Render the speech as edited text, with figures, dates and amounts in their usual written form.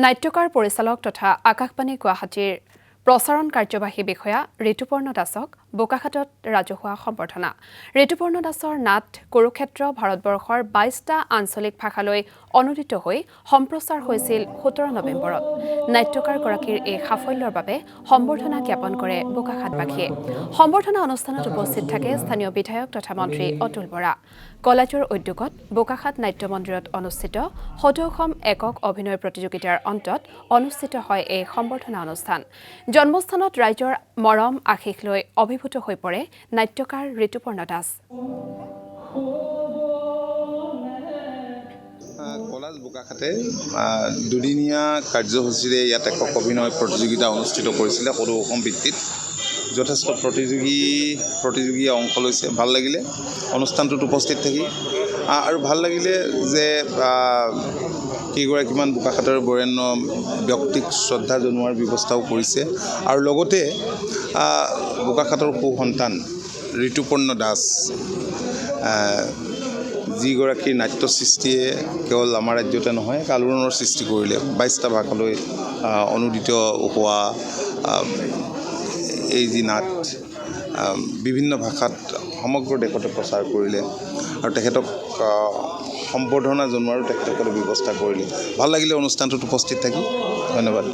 নাট্যকাৰ পৰিচালক তথা আকাশবাণী গুৱাহাটীৰ প্ৰচাৰণ কাৰ্যবাহী বিষয়া ঋতুপৰ্ণ দাসক বোকাখাতত ৰাজহুৱা সম্বৰ্ধনা। ঋতুপৰ্ণ দাসৰ নাট কুৰুক্ষেত্ৰ ভাৰতবৰ্ষৰ ২২টা আঞ্চলিক ভাষালৈ অনুদিত হৈ সম্প্ৰচাৰ হৈছিল ১৭ নৱেম্বৰত। নাট্যকাৰগৰাকীৰ এই সাফল্যৰ বাবে সম্বৰ্ধনা জ্ঞাপন কৰে বোকাখাতবাসীয়ে। সম্বৰ্ধনা অনুষ্ঠানত উপস্থিত থাকে স্থানীয় বিধায়ক তথা মন্ত্ৰী অতুল বৰা। কলেজৰ উদ্যোগত বোকাখাত নাট্য মন্দিৰত অনুষ্ঠিত সদৌ অসম একক অভিনয় প্ৰতিযোগিতাৰ অন্তত অনুষ্ঠিত হয় এই সম্বৰ্ধনা অনুষ্ঠান। জন্মস্থানত ৰাইজৰ মৰম আশীষ লৈ অভিভূত হৈ পৰে নাট্যকাৰ ঋতুপৰ্ণ দাস। কলেজ বোকাখাতে দুদিনীয়া কাৰ্যসূচীৰে ইয়াত একক অভিনয় প্ৰতিযোগিতা অনুষ্ঠিত কৰিছিলে সদৌ অসম ভিত্তিত। যথেষ্ট প্ৰতিযোগীয়ে অংশ লৈছে। ভাল লাগিলে অনুষ্ঠানটোত উপস্থিত থাকি আৰু ভাল লাগিলে যে কেইগৰাকীমান বোকাখাতৰ বৰেণ্য ব্যক্তিক শ্ৰদ্ধা জনোৱাৰ ব্যৱস্থাও কৰিছে আৰু লগতে বোকাখাতৰ সু-সন্তান ঋতুপৰ্ণ দাস যিগৰাকী নাট্য সৃষ্টিয়ে কেৱল আমাৰ ৰাজ্যতে নহয় আলোড়নৰ সৃষ্টি কৰিলে। ২২টা ভাষালৈ অনুদিত হোৱা এই যি নাট বিভিন্ন ভাষাত সমগ্ৰ দেশতে প্ৰচাৰ কৰিলে আৰু তেখেতক সম্বৰ্ধনা জনোৱাৰো তেখেতসকলে ব্যৱস্থা কৰিলে। ভাল লাগিলে অনুষ্ঠানটোত উপস্থিত থাকি। ধন্যবাদ।